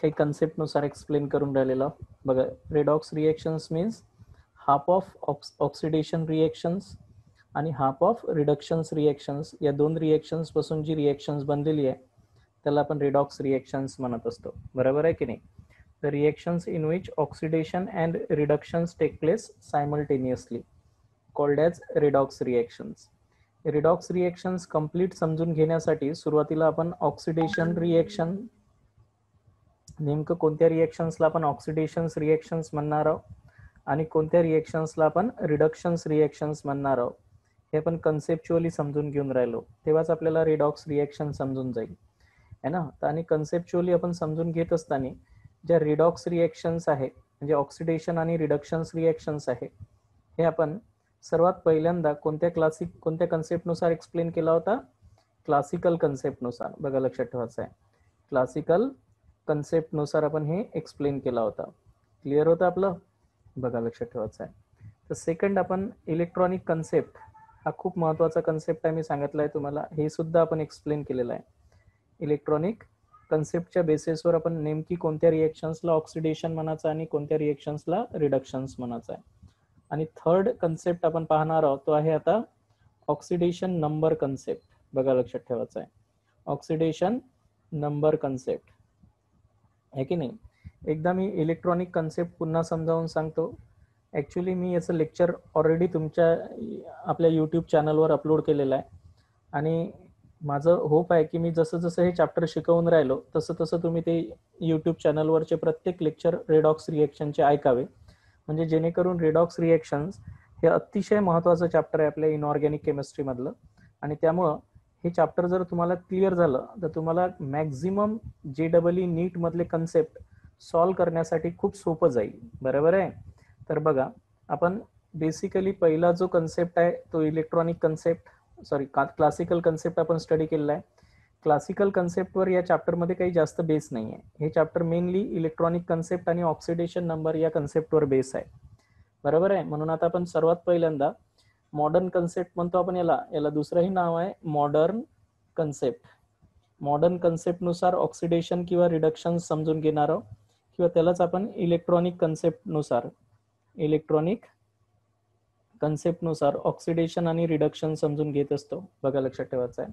काही कन्सेप्ट नुसार एक्सप्लेन करून राहिलेला बघा. Redox reactions means half of oxidation reactions आणि हाफ ऑफ रिडक्शन्स रिएक्शन्स, या दोन रिएक्शन्स पासून जी रिएक्शन्स बनलेली आहे त्याला आपण रेडॉक्स रिएक्शन्स म्हणत असतो. बरोबर आहे की नाही? The reactions in which oxidation and reductions take place simultaneously called as redox reactions. Redox reactions complete समजून घेण्यासाठी सुरुवातीला आपण ऑक्सिडेशन रिएक्शन, नेमकं कोणत्या रिएक्शन्सला आपण ऑक्सिडेशन्स रिएक्शन्स म्हणणार आहोत आणि कोणत्या रिएक्शन्सला आपण रिडक्शन्स रिएक्शन्स म्हणणार आहोत हे आपण कन्सेप्च्युअली समजून घेऊन राहिलो, तेव्हाच आपल्याला रेडॉक्स रिएक्शन समजून जाईल है ना. आणि कन्सेप्च्युअली आपण समजून घेत असताना ज्या रिडॉक्स रिएक्शन्स आहे म्हणजे ऑक्सिडेशन आणि रिडक्शन्स रिएक्शन्स आहे हे आपण सर्वात पहिल्यांदा कोणत्या कन्सेप्टनुसार एक्सप्लेन केला होता? क्लासिकल कन्सेप्टनुसार. बघा, लक्षात ठेवायचं आहे, क्लासिकल कन्सेप्टनुसार आपण हे एक्सप्लेन केला होता. क्लिअर होतं आपलं? बघा, लक्षात ठेवायचं आहे. तर सेकंड आपण इलेक्ट्रॉनिक कन्सेप्ट, हा खूप महत्त्वाचा कन्सेप्ट आहे, मी सांगितलं आहे तुम्हाला, हे सुद्धा आपण एक्सप्लेन केलेलं आहे. इलेक्ट्रॉनिक कन्सेप्टच्या बेसिसवर आपण नेमकी कोणत्या रिएक्शन्सला ऑक्सिडेशन म्हणायचं आणि कोणत्या रिएक्शन्सला रिडक्शन्स म्हणायचं आहे. आणि थर्ड कन्सेप्ट आपण पाहणार आहोत तो आहे आता ऑक्सिडेशन नंबर कन्सेप्ट. बघा, लक्षात ठेवायचं आहे, ऑक्सिडेशन नंबर कन्सेप्ट आहे की नाही. एकदा मी इलेक्ट्रॉनिक कन्सेप्ट पुन्हा समजावून सांगतो. ॲक्च्युली मी याचं लेक्चर ऑलरेडी आपल्या यूट्यूब चॅनलवर अपलोड केलेलं आहे आणि माझं होप आहे की मी जसं जसं हे चॅप्टर शिकवून राहिलो तसं तसं तुम्ही ते यूट्यूब चॅनलवरचे प्रत्येक लेक्चर रेडॉक्स रिएक्शनचे ऐकावे, म्हणजे जेणेकरून रेडॉक्स रिएक्शन्स हे अतिशय महत्त्वाचं चॅप्टर आहे आपल्या इनऑर्गॅनिक केमिस्ट्रीमधलं. आणि त्यामुळं हे चॅप्टर जर तुम्हाला क्लिअर झालं तर तुम्हाला मॅक्झिमम JEE नीटमधले कन्सेप्ट सॉल्व करण्यासाठी खूप सोपं जाईल. बरोबर आहे? तर बघा, आपण बेसिकली पहिला जो कन्सेप्ट आहे तो इलेक्ट्रॉनिक कन्सेप्ट, क्लासिकल कन्सेप्ट आपण स्टडी केलेला आहे. क्लासिकल कन्सेप्टवर या चॅप्टरमध्ये काही जास्त बेस नाही आहे. हे चॅप्टर मेनली इलेक्ट्रॉनिक कन्सेप्ट आणि ऑक्सिडेशन नंबर या कन्सेप्टवर बेस आहे. बरोबर आहे? म्हणून आता आपण सर्वात पहिल्यांदा मॉडर्न कन्सेप्ट म्हणतो आपण याला दुसरंही नाव आहे मॉडर्न कन्सेप्ट. मॉडर्न कन्सेप्टनुसार ऑक्सिडेशन किंवा रिडक्शन समजून घेणार आहोत, किंवा त्यालाच आपण इलेक्ट्रॉनिक कन्सेप्टनुसार ऑक्सिडेशन आणि रिडक्शन समजून घेत असतो. बघा, लक्षात ठेवायचं आहे.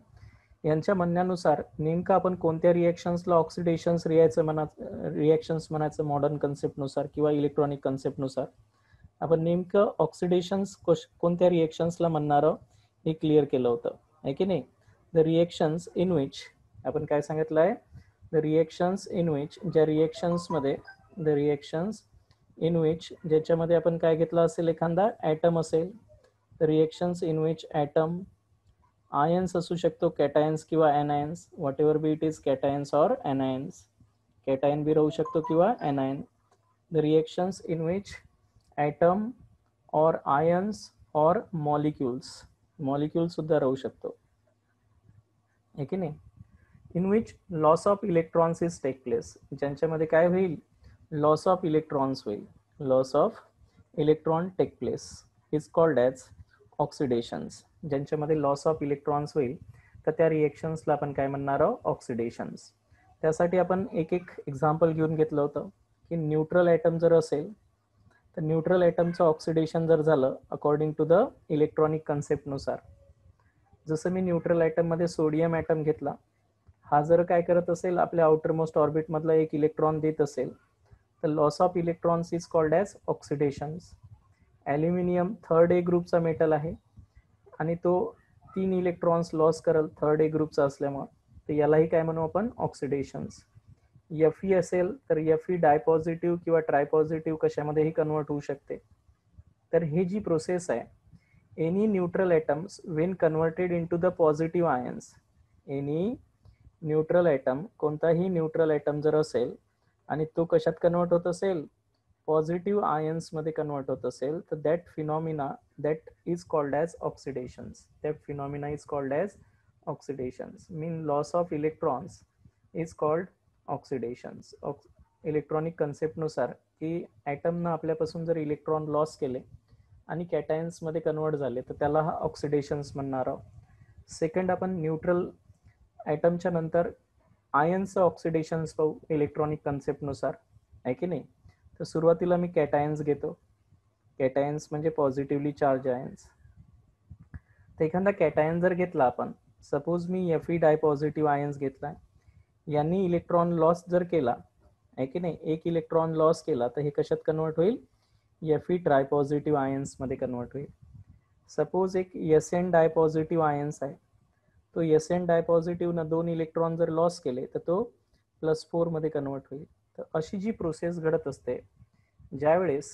यांच्या म्हणण्यानुसार नेमकं आपण कोणत्या रिएक्शन्सला ऑक्सिडेशन्स रिएक्शन्स म्हणायचं मॉडर्न कन्सेप्टनुसार किंवा इलेक्ट्रॉनिक कन्सेप्टनुसार, आपण नेमकं ऑक्सिडेशन्स कोणत्या रिएक्शन्सला म्हणणार आहोत हे क्लिअर केलं होतं, आहे की नाही. द रिएक्शन्स इन विच, आपण काय सांगितलं आहे, द रिएक्शन्स इन विच, ज्या रिएक्शन्समध्ये, द रिएक्शन्स इन विच ज्याच्यामध्ये आपण काय घेतलं असेल, एखादा ॲटम असेल, the reactions in which atom, ions असू शकतो, कॅटायन्स किंवा anions, whatever be it is, cations or anions, cation बी राहू शकतो किंवा anion. The reactions in which atom और आयन्स और मॉलिक्यूल्स सुद्धा राहू शकतो, आहे की नाही. In which loss of electrons is take place, ज्यांच्यामध्ये काय होईल, लॉस ऑफ इलेक्ट्रॉन्स होईल, loss of electron take place is called as oxidations. ज्यांच्यामध्ये लॉस ऑफ इलेक्ट्रॉन्स होईल तर त्या रिएक्शन्सला आपण काय म्हणणार आहोत, ऑक्सिडेशन्स. त्यासाठी आपण एक एक्झाम्पल घेऊन घेतलं होतं की न्यूट्रल ॲटम जर असेल तर न्यूट्रल ॲटमचं ऑक्सिडेशन जर झालं अकॉर्डिंग टू द इलेक्ट्रॉनिक कन्सेप्टनुसार, जसं मी न्यूट्रल ॲटममध्ये सोडियम ॲटम घेतला, हा जर काय करत असेल, आपल्या आउटरमोस्ट ऑर्बिटमधला एक इलेक्ट्रॉन देत असेल तर loss of electrons is called as oxidations. Aluminium third A ग्रुपचा मेटल आहे आणि तो 3 इलेक्ट्रॉन्स लॉस करल थर्ड ए ग्रुपचा असल्यामुळं, तर यालाही काय म्हणू आपण, ऑक्सिडेशन्स. Fe असेल तर Fe डायपॉझिटिव्ह किंवा ट्रायपॉझिटिव्ह कशामध्येही कन्वर्ट होऊ शकते. तर ही जी प्रोसेस आहे, any neutral atoms when converted into the positive ions, any neutral atom, कोणताही न्यूट्रल ॲटम जर असेल आणि तो कशात कन्वर्ट होत असेल, पॉझिटिव्ह आयन्समध्ये कन्वर्ट होत असेल, तर that phenomena that is called as oxidations. That phenomena is called as oxidations. Mean loss of electrons is called oxidations. Electronic कन्सेप्टनुसार की ॲटमनं आपल्यापासून जर इलेक्ट्रॉन लॉस केले आणि कॅटायन्समध्ये कन्वर्ट झाले तर त्याला हा ऑक्सिडेशन्स म्हणणार आहोत. सेकंड आपण न्यूट्रल ॲटमच्या नंतर आयन्सचं ऑक्सिडेशन्स पाहू इलेक्ट्रॉनिक कन्सेप्टनुसार, आहे की नाही. तर सुरुवातीला मी कॅटायन्स घेतो. कॅटायन्स म्हणजे पॉझिटिव्हली चार्ज आयन्स. तर एखादा कॅटायन जर घेतला आपण, सपोज मी Fe डायपॉझिटिव्ह आयन्स घेतला, यांनी इलेक्ट्रॉन लॉस जर केला, आहे की नाही, एक इलेक्ट्रॉन लॉस केला, तर हे कशात कन्वर्ट होईल, Fe ट्रायपॉझिटिव्ह आयन्समध्ये कन्वर्ट होईल. सपोज एक Sn डायपॉझिटिव्ह आयन्स आहे, तो Sn डायपॉझिटिव्हनं 2 इलेक्ट्रॉन जर लॉस केले तर तो +4 मध्ये कन्वर्ट होईल. तर अशी जी प्रोसेस घडत असते, ज्यावेळेस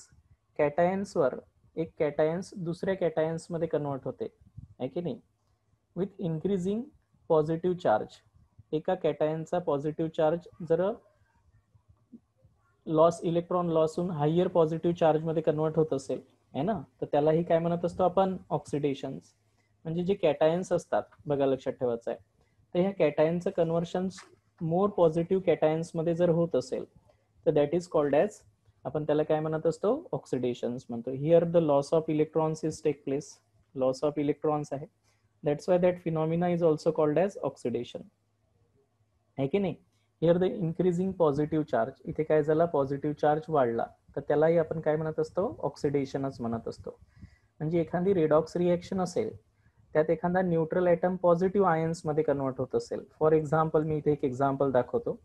कॅटायन्सवर एक कॅटायन्स दुसऱ्या कॅटायन्समध्ये कन्वर्ट होते, आहे की नाही, विथ इन्क्रीजिंग पॉझिटिव्ह चार्ज. एका कॅटायनचा पॉझिटिव्ह चार्ज जर लॉस इलेक्ट्रॉन लॉस होऊन हायर पॉझिटिव्ह चार्जमध्ये कन्वर्ट होत असेल, आहे ना, तर त्यालाही काय म्हणत असतो आपण, ऑक्सिडेशन्स. म्हणजे जे कॅटायन्स असतात, बघा लक्षात ठेवायचं आहे, तर ह्या कॅटायनचं कन्व्हर्शन्स मोर पॉझिटिव्ह कॅटायन्समध्ये जर होत असेल तर दॅट इज कॉल्ड ॲज, आपण त्याला काय म्हणत असतो, ऑक्सिडेशन्स म्हणतो. Here the loss of electrons is take place, loss of electrons आहे, that's why that phenomena is also called as oxidation, आहे की नाही. Here the increasing positive charge, इथे काय झाला, पॉझिटिव्ह चार्ज वाढला, तर त्यालाही आपण काय म्हणत असतो, ऑक्सिडेशनच म्हणत असतो. म्हणजे एखादी रेडॉक्स रिएक्शन असेल, त्यात एखादा न्यूट्रल ॲटम पॉझिटिव्ह आयन्समध्ये कन्वर्ट होत असेल. फॉर एक्झाम्पल मी इथे एक एक्झाम्पल दाखवतो.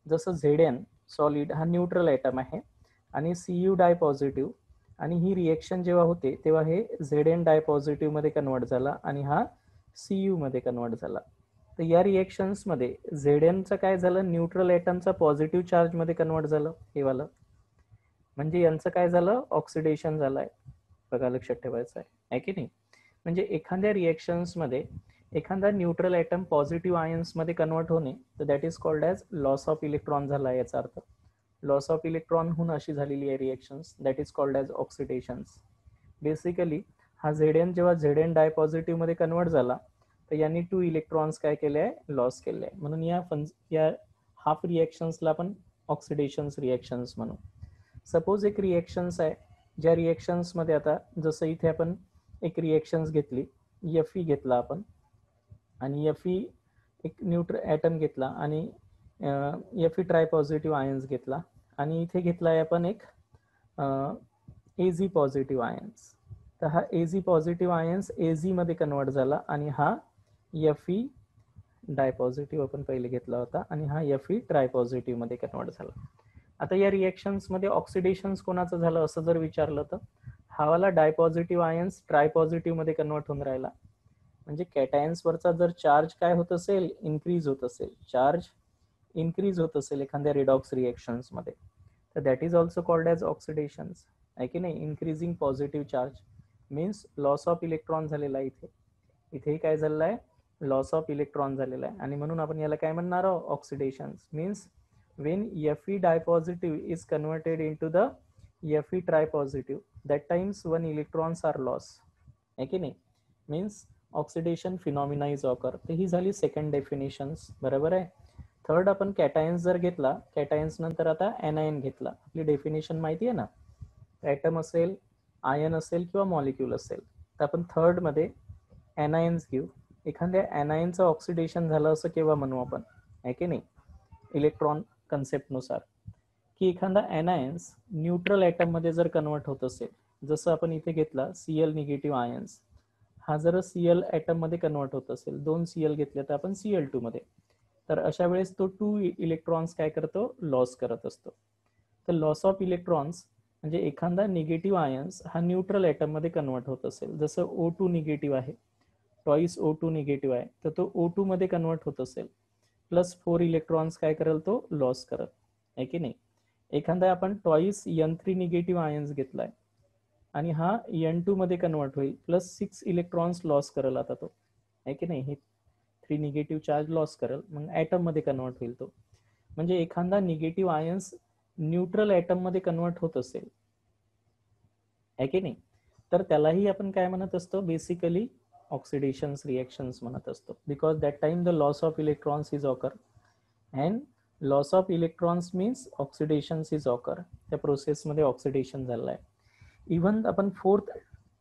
जसं Zn सॉलिड हा न्यूट्रल ॲटम आहे आणि Cu डायपॉझिटिव्ह, आणि ही रिएक्शन जेव्हा होते तेव्हा हे Zn डायपॉझिटिव्हमध्ये कन्वर्ट झाला आणि हा Cu मध्ये कन्वर्ट झाला. तर या रिएक्शन्समध्ये Znचं काय झालं, न्यूट्रल ॲटमचा पॉझिटिव्ह चार्जमध्ये कन्वर्ट झालं, हे वालं. म्हणजे यांचं काय झालं, ऑक्सिडेशन झालं आहे. बघा लक्षात ठेवायचं आहे की नाही. म्हणजे एखाद्या रिएक्शन्समध्ये एखादा न्यूट्रल ॲटम पॉझिटिव्ह आयन्समध्ये कन्वर्ट होणे, तर that is called as loss of electron झाला आहे. याचा अर्थ लॉस ऑफ इलेक्ट्रॉन होऊन अशी झालेली आहे reactions, that is called as oxidations. Basically हा Zn जेव्हा Zn डायपॉझिटिव्हमध्ये कन्वर्ट झाला, तर यांनी 2 इलेक्ट्रॉन्स काय केले आहे, लॉस केले आहे. म्हणून या हाफ रिएक्शन्सला आपण ऑक्सिडेशन्स रिएक्शन्स म्हणू. सपोज एक रिएक्शन्स आहे, ज्या रिएक्शन्समध्ये आता जसं इथे आपण एक रिएक्शन्स घेतली, Fe घेतला आपण, आणि Fe एक न्यूट्रल ॲटम घेतला आणि Fe ट्रायपॉझिटिव्ह आयन्स घेतला, आणि इथे घेतला आहे आपण एक Ag पॉझिटिव्ह आयन्स. तर हा Ag पॉझिटिव्ह आयन्स Ag मध्ये कन्वर्ट झाला आणि हा Fe डायपॉझिटिव्ह आपण पहिले घेतला होता आणि हा Fe ट्रायपॉझिटिव्ह मध्ये कन्वर्ट झाला. आता या रिएक्शन्समध्ये ऑक्सिडेशन्स कोणाचं झालं असं जर विचारलं, तर हावाला डायपॉझिटिव्ह आयन्स ट्रायपॉझिटिव्ह मध्ये कन्वर्ट होऊन राहिला. म्हणजे कॅटायन्सवरचा जर चार्ज काय होत असेल, इन्क्रीज होत असेल, चार्ज इन्क्रीज होत असेल एखाद्या रिडॉक्स रिएक्शन्समध्ये, तर that is also called as oxidations, आहे की नाही. Increasing positive charge means loss of electron झालेला आहे. इथेही काय झालेलं आहे, लॉस ऑफ इलेक्ट्रॉन झालेला आहे, आणि म्हणून आपण याला काय म्हणणार आहोत, oxidations. Means when Fe dipositive is converted into the Fe tripositive, that times 1 electrons are lost, है की नाही. Means oxidation phenomena is occur. तर ही झाली सेकंड डेफिनेशन्स, बरोबर आहे. थर्ड आपण कॅटायन्स जर घेतला, कॅटायन्स नंतर आता एनायन घेतला. आपली डेफिनेशन माहिती आहे ना, ॲटम असेल, आयन असेल किंवा मॉलिक्यूल असेल, तर आपण थर्डमध्ये एनायन्स घेऊ. एखाद्या एनायनचं ऑक्सिडेशन झालं असं केव्हा म्हणू आपण, आहे की नाही, इलेक्ट्रॉन कन्सेप्टनुसार, की एखादा एनायन्स न्यूट्रल ॲटममध्ये जर कन्वर्ट होत असेल, जसं आपण इथे घेतला Cl निगेटिव्ह आयन्स, हा जर Cl ॲटममध्ये कन्वर्ट होत असेल, 2 Cl घेतले तर आपण Cl2 मध्ये, तर अशा वेळेस तो 2 इलेक्ट्रॉन्स काय करतो, लॉस करत असतो. तर लॉस ऑफ इलेक्ट्रॉन्स म्हणजे एखादा निगेटिव्ह आयन्स हा न्यूट्रल ॲटममध्ये कन्वर्ट होत असेल, जसं O2 निगेटिव्ह आहे, टॉईस O2 निगेटिव्ह आहे, तर तो O2 मध्ये कन्वर्ट होत असेल, +4 इलेक्ट्रॉन्स काय करेल, तो लॉस करत, आहे की नाही. एखादा आपण टॉईस N3 निगेटिव्ह आयन्स घेतलाय आणि हा N2 मध्ये कन्वर्ट होईल, +6 इलेक्ट्रॉन्स लॉस करेल आता तो, आहे की नाही. हे 3 निगेटिव्ह चार्ज लॉस करेल, मग ॲटम मध्ये कन्वर्ट होईल तो. म्हणजे एखादा निगेटिव्ह आयन्स न्यूट्रल ॲटम मध्ये कन्वर्ट होत असेल, आहे की नाही, तर त्यालाही आपण काय म्हणत असतो, बेसिकली ऑक्सिडेशन्स रिएक्शन्स म्हणत असतो. Because that time the loss of electrons is occur, and loss of electrons means oxidations is occur. त्या प्रोसेसमध्ये ऑक्सिडेशन झालं आहे. इव्हन आपण फोर्थ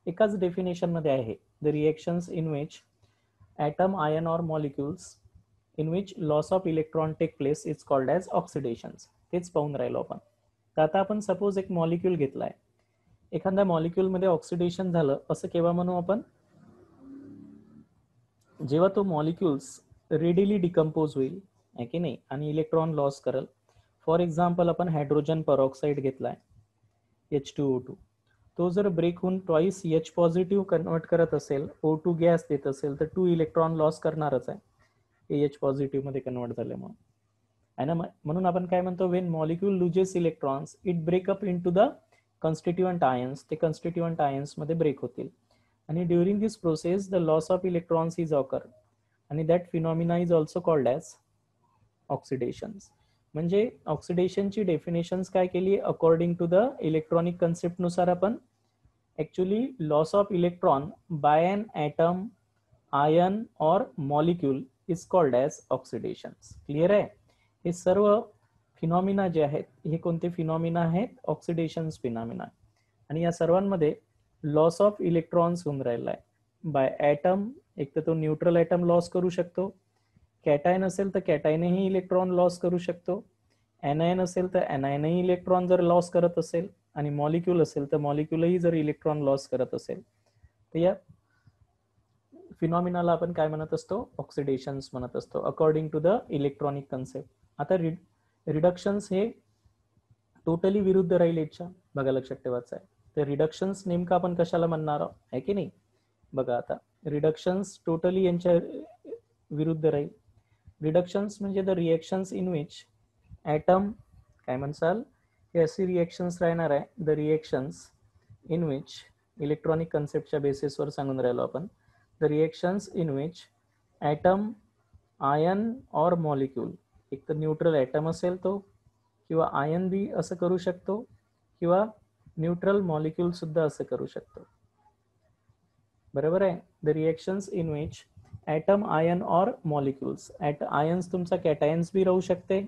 एकाच डेफिनेशनमध्ये आहे, the reactions in which atom, ion or molecules in which loss of electron take place is called as oxidations. तेच पाहून राहिलो आपण. तर आता आपण सपोज एक मॉलिक्यूल घेतलाय, एखाद्या मॉलिक्यूल मध्ये ऑक्सिडेशन झालं असं केव्हा म्हणू आपण, जेव्हा तो मॉलिक्यूल्स रेडिली डिकम्पोज होईल आहे की नाही आणि इलेक्ट्रॉन लॉस करेल. फॉर एक्झाम्पल आपण हायड्रोजन परऑक्साईड घेतलाय H2O2, तो जर ब्रेक होऊन ट्वाइस H पॉझिटिव्ह कन्वर्ट करत असेल, O2 गॅस देत असेल, तर 2 इलेक्ट्रॉन लॉस करणारच आहे H पॉझिटिव्ह मध्ये कन्वर्ट झाल्यामुळे आहे ना. म्हणून आपण काय म्हणतो, when molecule loses electrons it break up into the constituent ions, ते कॉन्स्टिट्युएंट आयन्स मध्ये ब्रेक होतील आणि during this process the loss of electrons is occur आणि that phenomena is also called as oxidations. म्हणजे ऑक्सिडेशनची definitions काय केली, according to the electronic concept नुसार आपण actually loss of electron by an atom, ion और molecule is called as oxidations. Clear आहे. हे सर्व फिनॉमिना जे आहेत हे कोणते फिनॉमिना आहेत, ऑक्सिडेशन्स फिनॉमिना. आणि या सर्वांमध्ये लॉस ऑफ इलेक्ट्रॉन्स होऊन राहिला आहे बाय ॲटम. एक तर तो न्यूट्रल ॲटम लॉस करू शकतो, कॅटायन असेल तर कॅटायनही इलेक्ट्रॉन लॉस करू शकतो, एनायन असेल तर एनायनही इलेक्ट्रॉन जर लॉस करत असेल, आणि मॉलिक्यूल असेल तर मॉलिक्यूलही जर इलेक्ट्रॉन लॉस करत असेल, तर या फिनॉमिनाला आपण काय म्हणत असतो, ऑक्सिडेशन्स म्हणत असतो according to the electronic concept. आता रिडक्शन्स हे टोटली विरुद्ध राहील याच्या, बघा लक्षात ठेवायचं आहे. तर रिडक्शन्स नेमकं आपण कशाला म्हणणार आहोत आहे की नाही. बघा आता रिडक्शन्स टोटली यांच्या विरुद्ध राहील. रिडक्शन्स म्हणजे the reactions in which atom, काय म्हणसाल, हे अशी रिएक्शन्स राहणार आहे, the reactions in which, electronic कन्सेप्टच्या बेसिसवर सांगून राहिलो आपण, the reactions in which atom, ion और मॉलिक्यूल, एक तर न्यूट्रल ॲटम असेल तो, किंवा आयन बी असं करू शकतो, किंवा न्यूट्रल मॉलिक्यूल सुद्धा असं करू शकतो. बरोबर आहे. The reactions in which atom, ion और मॉलिक्यूल्स, आयन्स तुमचा कॅटायन्स बी राहू शकते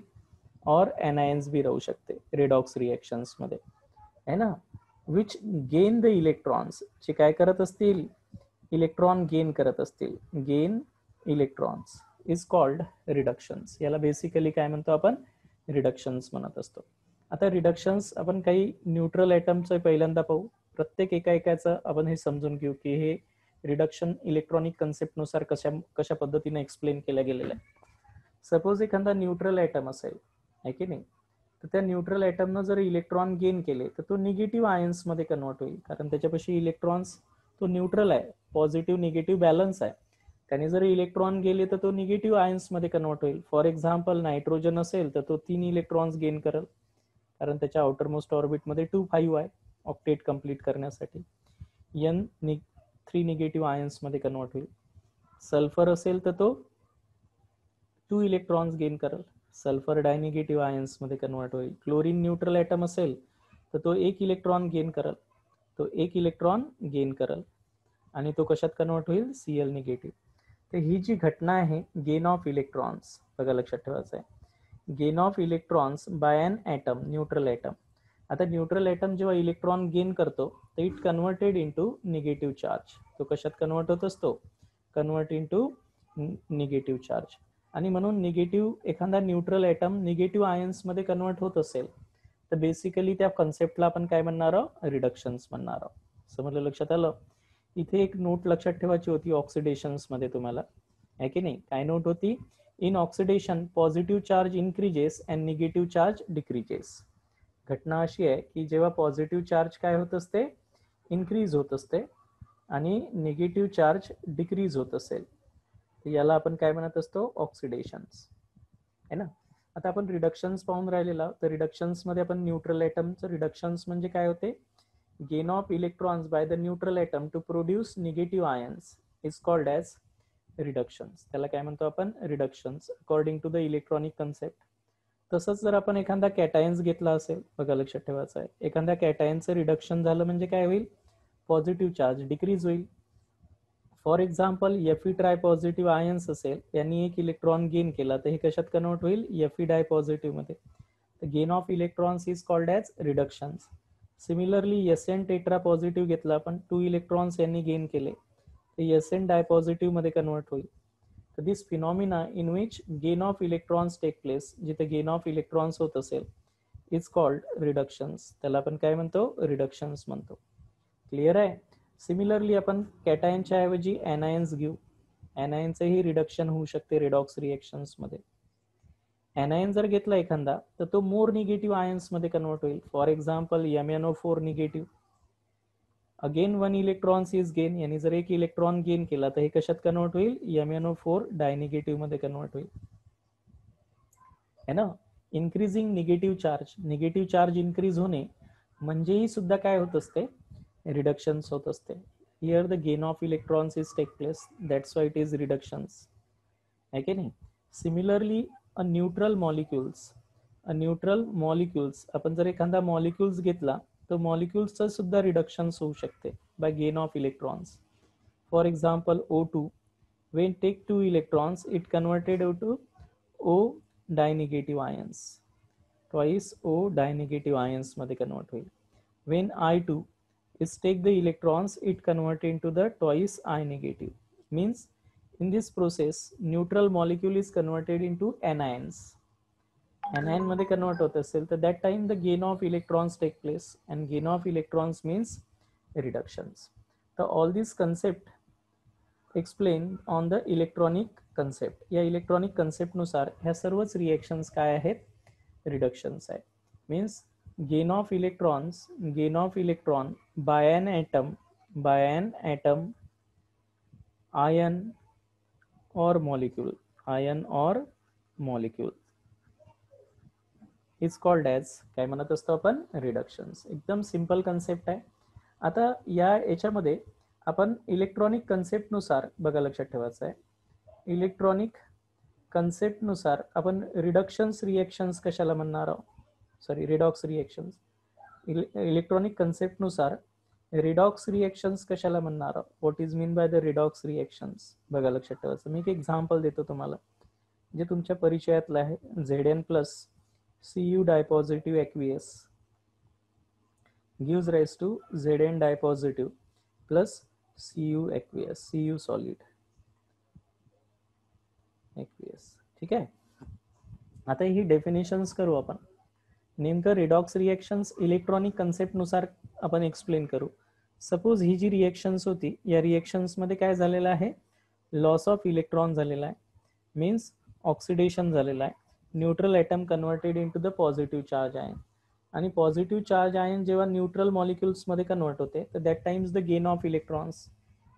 और एनायन्स बी राहू शकते रेडॉक्स रिएक्शन्स मध्ये है ना, विच गेन द इलेक्ट्रॉन्स, जे काय करत असतील, इलेक्ट्रॉन गेन करत असतील, गेन इलेक्ट्रॉन्स इज कॉल्ड रिडक्शन्स. याला बेसिकली काय म्हणतो आपण, रिडक्शन्स म्हणत असतो. आता रिडक्शन्स आपण काही न्यूट्रल ॲटमचं पहिल्यांदा पाहू, प्रत्येक एकाचं आपण हे समजून घेऊ की हे रिडक्शन इलेक्ट्रॉनिक कन्सेप्ट नुसार कशा पद्धतीने एक्सप्लेन केल्या गेलेलं आहे. सपोज एखादा न्यूट्रल ॲटम असेल आहे की नाही, तर त्या न्यूट्रल ॲटमनं जर इलेक्ट्रॉन गेन केले तर तो निगेटिव्ह आयन्स मध्ये कन्वर्ट होईल, कारण त्याच्यापाशी इलेक्ट्रॉन्स, तो न्यूट्रल आहे, पॉझिटिव्ह निगेटिव्ह बॅलन्स आहे. त्याने जर इलेक्ट्रॉन गेले तर तो निगेटिव्ह आयन्स मध्ये कन्वर्ट होईल. फॉर एक्झाम्पल नायट्रोजन असेल तर तो 3 इलेक्ट्रॉन्स गेन करेल, कारण त्याच्या आउटरमोस्ट ऑर्बिटमध्ये 2,5 आहे ऑक्टेट कंप्लीट करण्यासाठी. N 3 निगेटिव्ह आयन्स मध्ये कन्वर्ट होईल. सल्फर असेल तर तो 2 इलेक्ट्रॉन्स गेन करेल, सल्फर डायनिगेटिव्ह आयन्स मध्ये कन्वर्ट होईल. क्लोरीन न्यूट्रल ॲटम असेल तर तो 1 इलेक्ट्रॉन गेन करेल, तो 1 इलेक्ट्रॉन गेन करेल आणि तो कशात कन्वर्ट होईल, Cl निगेटिव्ह. तर ही जी घटना आहे गेन ऑफ इलेक्ट्रॉन्स, बघा लक्षात ठेवायचं आहे, gain of electrons by an atom, neutral atom. आता न्यूट्रल ॲटम जेव्हा इलेक्ट्रॉन गेन करतो तर it converted into negative charge. तो कशात कन्वर्ट होत असतो, कन्वर्ट इनटू निगेटिव्ह चार्ज. आणि म्हणून निगेटिव्ह, एखादा न्यूट्रल ॲटम निगेटिव्ह आयन्स मध्ये कन्वर्ट होत असेल तर बेसिकली त्या कन्सेप्टला आपण काय म्हणणार आहोत, रिडक्शन्स म्हणणार आहोत. समजलं, लक्षात आलं. इथे एक नोट लक्षात ठेवायची होती ऑक्सिडेशन्स मध्ये तुम्हाला, आहे की नाही. काय नोट होती, in oxidation positive charge increases and negative charge decreases. घटना अशी आहे की जेव्हा पॉझिटिव्ह चार्ज काय होत असते, इन्क्रीज होत असते, आणि निगेटिव्ह चार्ज डिक्रीज होत असेल, तर याला आपण काय म्हणत असतो, ऑक्सिडेशन्स, है ना. आता आपण रिडक्शन्स पाहून राहिलेला, तर रिडक्शन्स मध्ये आपण न्यूट्रल ॲटमचं रिडक्शन्स म्हणजे काय होते, gain of electrons by the neutral atom to produce negative ions is called as reductions. त्याला काय म्हणतो आपण, reductions according to the electronic concept. तसंच जर आपण एखादा कॅटायन्स घेतला असेल, बघा लक्षात ठेवायचं आहे, एखाद्या कॅटायनचं रिडक्शन झालं म्हणजे काय होईल, पॉझिटिव्ह चार्ज डिक्रीज होईल. For example Fe try positive ions असेल, यांनी 1 इलेक्ट्रॉन गेन केला तर हे कशात कन्वर्ट होईल, Fe डाय पॉझिटिव्ह मध्ये. तर gain of electrons is called as reductions. Similarly Sn tetrapositive घेतला आपण, 2 इलेक्ट्रॉन्स यांनी गेन केले तर Sn डाय पॉझिटिव्ह मध्ये कन्वर्ट होईल. तर this phenomena in which gain of electrons take place, जिथे गेन ऑफ इलेक्ट्रॉन्स होत असेल, इज कॉल्ड रिडक्शन्स. त्याला आपण काय म्हणतो? रिडक्शन्स म्हणतो. क्लिअर आहे? सिमिलरली आपण कॅटायनच्या ऐवजी एनायन्स घेऊ. एनायनचंही रिडक्शन होऊ शकते रेडॉक्स रिएक्शन्स मध्ये. एनायन जर घेतला एखादा तर तो मोर निगेटिव्ह आयन्स मध्ये कन्वर्ट होईल. For example MnO4 negative. Again 1 electrons is gain, यांनी जर एक इलेक्ट्रॉन गेन केला तर हे कशात कन्वर्ट होईल? MnO4 डायनिगेटिव्ह मध्ये कन्वर्ट होईल, है ना. Increasing negative charge, negative charge increase होणे म्हणजेही सुद्धा काय होत असते? रिडक्शन्स होत असते. Here the gain of electrons is take place, that's why it is reductions, है की नाही. सिमिलरली अ न्यूट्रल मॉलिक्युल्स, आपण जर एखादा मॉलिक्युल्स घेतला तर मॉलिक्युल्सचं सुद्धा रिडक्शन्स होऊ शकते by gain of electrons. For example O2, when take 2 electrons it converted to O dinegative ions, twice O dinegative ions मध्ये कन्वर्ट होईल. when I2 is take the electrons it convert into the twice I negative, means in this process neutral molecule is converted into anions. anion मध्ये convert होत असेल तर that time the gain of electrons take place, and gain of electrons means reductions. तर all these concept explain on the electronic concept. या electronic concept नुसार ह्या सर्वच reactions काय आहेत? रिडक्शन्स आहेत. Means gain of electron by an atom, ion और molecule is called as, काय म्हणत असतो आपण? रिडक्शन्स. एकदम सिंपल कन्सेप्ट आहे. आता या याच्यामध्ये आपण इलेक्ट्रॉनिक कन्सेप्टनुसार बघा, लक्षात ठेवायचं आहे, इलेक्ट्रॉनिक कन्सेप्टनुसार आपण रिडक्शन्स रिएक्शन्स कशाला म्हणणार आहोत? Sorry, redox reactions. इलेक्ट्रॉनिक कन्सेप्टनुसार रिडॉक्स रिएक्शन्स कशाला म्हणणार आहोत? What is mean by the redox reactions? बघा, लक्षात ठेवायचं. मी एक एक्झाम्पल देतो तुम्हाला जे तुमच्या परिचयातलं आहे. Zn plus Cu dipositive aqueous gives rise to Zn dipositive plus Cu aqueous, Cu solid aqueous. ठीक आहे. आता ही डेफिनेशन्स करू आपण. नेमकं रिडॉक्स रिएक्शन्स इलेक्ट्रॉनिक कन्सेप्ट नुसार आपण एक्सप्लेन करू. सपोज ही जी रिएक्शन्स होती, या रिएक्शन्स मध्ये काय झालेलं आहे? लॉस ऑफ इलेक्ट्रॉन झालेला आहे, मीन्स ऑक्सिडेशन झालेलं आहे. Neutral atom converted into the positive charge ion, आणि पॉझिटिव्ह चार्ज आयन जेव्हा न्यूट्रल मॉलिक्युल्स मध्ये कन्वर्ट होते तर that times the gain of electrons.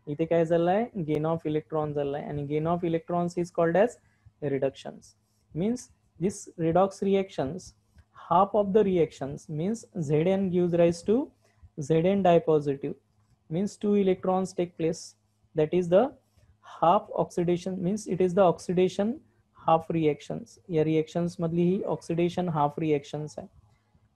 इथे काय झालं आहे? गेन ऑफ इलेक्ट्रॉन झालं आहे, आणि gain of electrons is called as reductions. Means this redox reactions, half of the reactions means Zn gives rise to Zn dipositive, means 2 electrons take place, that is the half oxidation, means it is the oxidation half reactions. या reactions मधली ही oxidation half reactions आहे.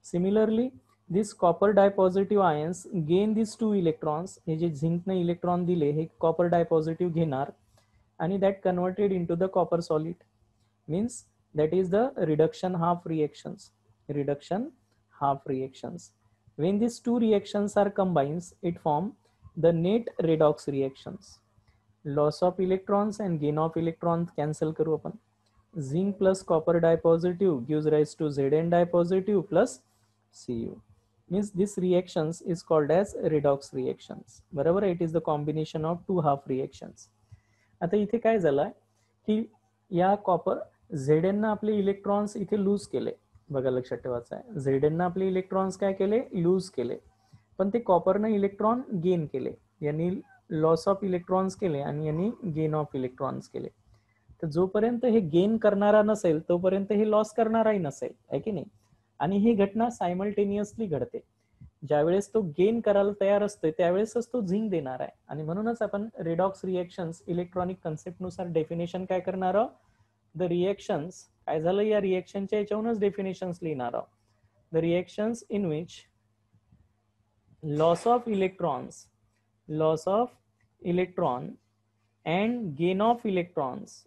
Similarly this copper dipositive ions gain these 2 electrons. हे जे zinc ने electron दिले हे copper डायपॉझिटिव्ह घेणार आणि that converted into the copper solid, means that is the reduction half reactions. When these two reactions are combined, it form the net redox reactions. Loss of electrons and gain of electrons cancel करू आपण. Zinc plus copper dipositive gives rise to Zn dipositive plus Cu. Means this reactions is called as redox reactions. बरोबर, it is the combination of two half reactions. आता इथे काय झालं की या copper Zn ना आपले इलेक्ट्रॉन्स इथे लूज केले. बघा, लक्षात ठेवायचं आहे, Zn ना आपले इलेक्ट्रॉन्स काय केले? लूज केले. पण ते कॉपरने इलेक्ट्रॉन गेन केले. यांनी लॉस ऑफ इलेक्ट्रॉन्स केले आणि यांनी गेन ऑफ इलेक्ट्रॉन्स केले. तर जोपर्यंत हे गेन करणारा नसेल तोपर्यंत हे लॉस करणाराही नसेल, आहे की नाही. आणि ही घटना सायमल्टेनियसली घडते. ज्यावेळेस तो गेन करायला तयार असतोय त्यावेळेसच तो झिंक देणार आहे. आणि म्हणूनच आपण रिडॉक्स रिएक्शन्स इलेक्ट्रॉनिक कन्सेप्ट नुसार डेफिनेशन काय करणार आहोत? द रिएक्शन्स, काय झालं या रिएक्शनच्या याच्यावरूनच डेफिनेशन्स लिहिणार आहोत. The reactions in which loss of electron and gain of electrons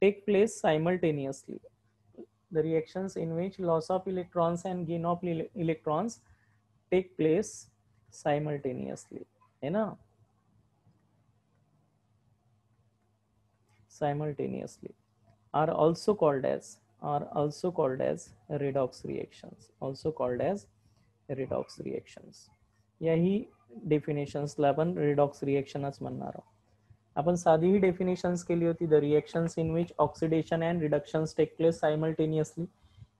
take place simultaneously. The reactions in which loss of electrons and gain of electrons take place simultaneously, है ना. simultaneously are also called as redox reactions, also called as redox reactions. याही डेफिनेशन्सला आपण redox रिएक्शनच म्हणणार आहोत. आपण साधी ही definitions केली होती. The reactions in which oxidation and reductions take place simultaneously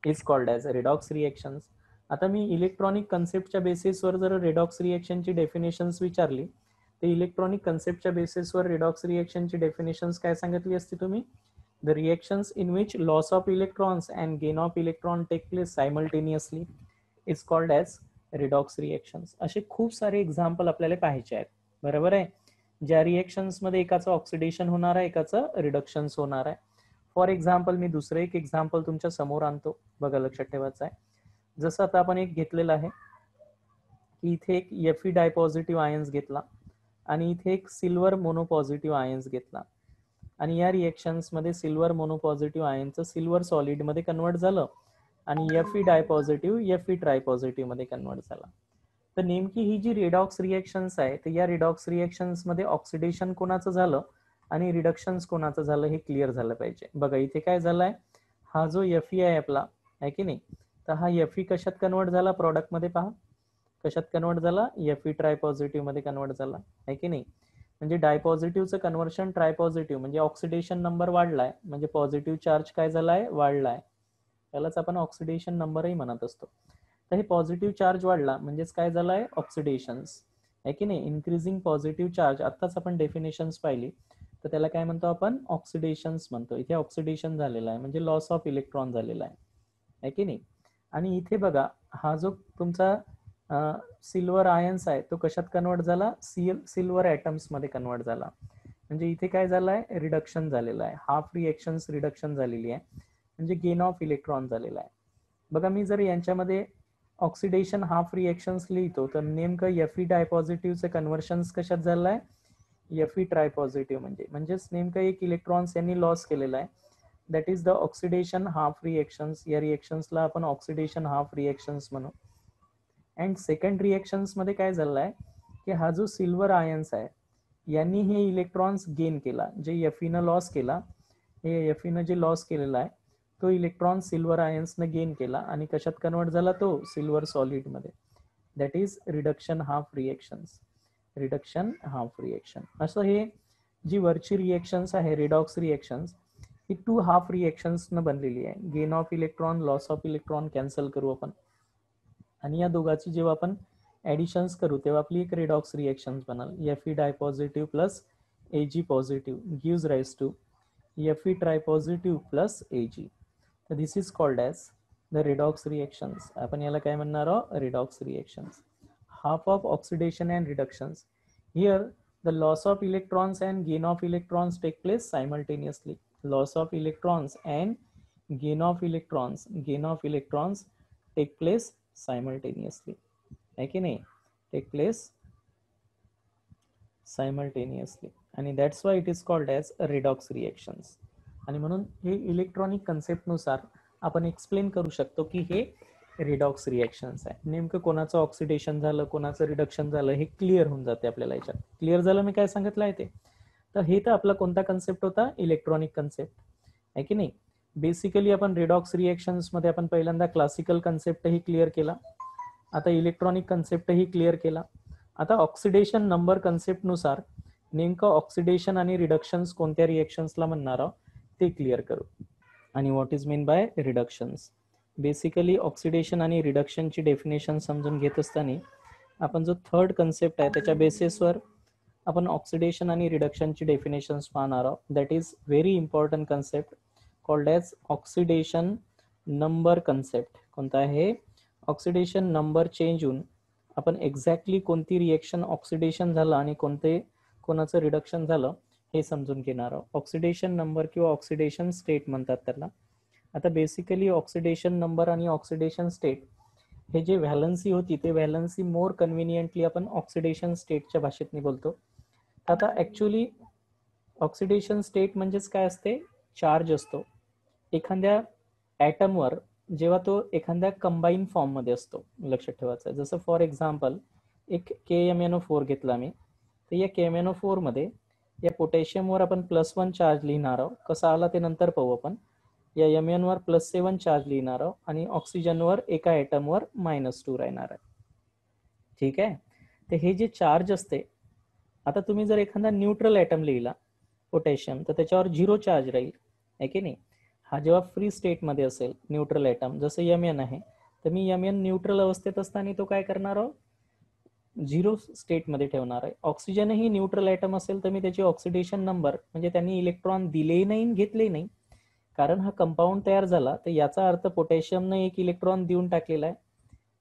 is called as redox reactions. आता मी इलेक्ट्रॉनिक कन्सेप्टच्या बेसिसवर जर रिडॉक्स रिएक्शनची डेफिनेशन्स विचारली तर इलेक्ट्रॉनिक कन्सेप्टच्या बेसिसवर रिडॉक्स रिएक्शनची डेफिनेशन्स काय सांगितली असती तुम्ही? The reactions in which loss of electrons and gain of electron take place simultaneously is called as redox reactions. असे खूप सारे एक्झाम्पल आपल्याला पाहायचे आहेत, बरोबर आहे, ज्या रिएक्शन्स मध्ये एकाचं ऑक्सिडेशन होणार आहे, एकाचं रिडक्शन्स होणार आहे. फॉर एक्झाम्पल मी दुसरं एक एक्झाम्पल तुमच्या समोर आणतो, बघा लक्षात ठेवायचं आहे. जसं आता आपण एक घेतलेलं आहे की इथे एक Fe डायपॉझिटिव्ह आयन्स घेतला आणि इथे एक सिल्वर मोनोपॉझिटिव्ह आयन्स घेतला आणि या रिएक्शन्स मध्ये सिल्वर मोनोपॉझिटिव्ह आयनचं सिल्वर सॉलिड मध्ये कन्वर्ट झालं आणि Fe डायपॉझिटिव्ह Fe ट्रायपॉझिटिव्ह मध्ये कन्वर्ट झाला. तर नेमकी ही जी रिडॉक्स रिएक्शन्स आहे तर या रिडॉक्स रिएक्शन्स मध्ये ऑक्सिडेशन कोणाचं झालं आणि रिडक्शन्स कोणाचं झालं हे क्लिअर झालं पाहिजे. बघा इथे काय झालंय, हा जो Fe आहे आपला, आहे की नाही, तर हा Fe कशात कन्वर्ट झाला, प्रॉडक्ट मध्ये पहा कशात कन्वर्ट झाला, Fe ट्रायपॉझिटिव्ह मध्ये कन्वर्ट झाला, आहे की नाही. म्हणजे डायपॉझिटिव्हचं कन्व्हर्शन ट्रायपॉझिटिव्ह म्हणजे ऑक्सिडेशन नंबर वाढलाय, म्हणजे पॉझिटिव्ह चार्ज काय झालाय, वाढलाय. त्यालाच आपण ऑक्सिडेशन नंबरही म्हणत असतो. तर हे पॉझिटिव्ह चार्ज वाढला म्हणजेच काय झालंय, ऑक्सिडेशन्स, आहे की नाही. इन्क्रीजिंग पॉझिटिव्ह चार्ज, आत्ताच आपण डेफिनेशन्स पाहिली, तर त्याला काय म्हणतो आपण, ऑक्सिडेशन्स म्हणतो. इथे ऑक्सिडेशन झालेलं आहे म्हणजे लॉस ऑफ इलेक्ट्रॉन झालेला आहे की नाही. आणि इथे बघा हा जो तुमचा सिल्वर आयन्स आहे तो कशात कन्वर्ट झाला, सिल्वर ॲटम्स मध्ये कन्वर्ट झाला. म्हणजे इथे काय झालंय, रिडक्शन झालेलं आहे, हाफ रिएक्शन्स रिडक्शन झालेली आहे, म्हणजे गेन ऑफ इलेक्ट्रॉन झालेला आहे. बघा मी जर यांच्यामध्ये ऑक्सिडेशन हाफ रिएक्शन्स लिहितो तर नेमकं Fe डायपॉझिटिव्हचं कन्व्हर्शन्स कशात झालंय, Fe ट्रायपॉझिटिव्ह म्हणजेच नेमकं एक इलेक्ट्रॉन्स यांनी लॉस केलेला आहे. That is the oxidation half reactions. या रिएक्शन्सला आपण ऑक्सिडेशन हाफ रिएक्शन्स म्हणू. अँड सेकंड रिएक्शन्स मध्ये काय झालंय की हा जो सिल्वर आयन्स आहे यांनी हे इलेक्ट्रॉन्स गेन केला, जे Feनं लॉस केला, हे Feनं जे लॉस केलेला आहे तो इलेक्ट्रॉन सिल्वर आयन्सनं गेन केला आणि कशात कन्वर्ट झाला, तो सिल्वर सॉलिड मध्ये. That is reduction half reactions, reduction half reaction. असं हे जी वरची रिएक्शन्स आहे रिडॉक्स रिएक्शन्स ही 2 हाफ रिएक्शन्स न बनलेली आहे. Gain of electron, loss of electron cancel करू आपण आणि या दोघांची जेव्हा आपण ऍडिशन्स करू तेव्हा आपली एक रिडॉक्स रिएक्शन्स बनल. Fe dipositive plus Ag positive gives rise to Fe tripositive plus Ag. तर this is called as the redox reactions. आपण याला काय म्हणणार आहोत, redox reactions. Half of oxidation and reductions. Here the loss of electrons and gain of electrons take place simultaneously. Loss of electrons and gain of electrons take place simultaneously, आहे की नाही, take place simultaneously. आणि that's why it is called as redox reactions. आणि म्हणून हे electronic कन्सेप्टनुसार आपण explain करू शकतो की हे रिडॉक्स रिएक्शन्स आहे. नेमकं कोणाचं ऑक्सिडेशन झालं, कोणाचं रिडक्शन झालं हे क्लिअर होऊन जाते आपल्याला. याच्यात क्लिअर झालं मी काय सांगितलं आहे ते. तर हे तर आपला कोणता कन्सेप्ट होता, इलेक्ट्रॉनिक कन्सेप्ट, आहे की नाही. बेसिकली आपण रिडॉक्स रिएक्शन्स मध्ये आपण पहिल्यांदा क्लासिकल कन्सेप्टही क्लिअर केला, आता इलेक्ट्रॉनिक कन्सेप्टही क्लिअर केला. आता ऑक्सिडेशन नंबर कन्सेप्टनुसार नेमकं ऑक्सिडेशन आणि रिडक्शन्स कोणत्या रिएक्शन्सला म्हणणार आहोत ते क्लिअर करू. आणि what is mean by reductions. Basically oxidation आणि रिडक्शनची डेफिनेशन समजून घेत असताना आपण जो थर्ड कन्सेप्ट आहे त्याच्या बेसिसवर आपण ऑक्सिडेशन आणि रिडक्शनची डेफिनेशन्स पाहणार आहोत. That is very important concept called as oxidation number concept. कोणता आहे, ऑक्सिडेशन नंबर चेंज होऊन आपण एक्झॅक्टली कोणती रिएक्शन ऑक्सिडेशन झालं आणि कोणाचं रिडक्शन झालं हे समजून घेणार आहोत. ऑक्सिडेशन नंबर किंवा ऑक्सिडेशन स्टेट म्हणतात त्याला. आता बेसिकली ऑक्सिडेशन नंबर आणि ऑक्सिडेशन स्टेट हे जे व्हॅलन्सी होती ते व्हॅलन्सी मोर कन्व्हिनियंटली आपण ऑक्सिडेशन स्टेटच्या भाषेतनी बोलतो. आता ॲक्च्युली ऑक्सिडेशन स्टेट म्हणजेच काय असते, चार्ज असतो एखाद्या ॲटमवर जेव्हा तो एखाद्या कंबाईन फॉर्ममध्ये असतो. लक्षात ठेवायचं, जसं फॉर एक्झाम्पल एक KMnO4 घेतला मी, तर या KMnO4 मध्ये या पोटॅशियमवर आपण +1 चार्ज लिहिणार आहोत. कसा आला ते नंतर पाहू आपण. या Mn वर +7 चार्ज लिहिणार आहोत आणि ऑक्सिजनवर एका ॲटमवर -2 राहणार आहे. ठीक आहे. तर हे जे चार्ज असते, आता तुम्ही जर एखादा न्यूट्रल ॲटम लिहिला पोटॅशियम, तर त्याच्यावर 0 चार्ज राहील, आहे की नाही. हा जेव्हा फ्री स्टेटमध्ये असेल न्यूट्रल ॲटम, जसं Mn आहे, तर मी Mn न्यूट्रल अवस्थेत असताना तो काय करणार आहोत, 0 स्टेटमध्ये ठेवणार आहे. ऑक्सिजनही न्यूट्रल ॲटम असेल तर मी त्याची ऑक्सिडेशन नंबर, म्हणजे त्यांनी इलेक्ट्रॉन दिलेही नाही घेतले नाही, कारण हा कंपाऊंड तयार झाला, तर याचा अर्थ पोटॅशियमनं 1 इलेक्ट्रॉन देऊन टाकलेला आहे,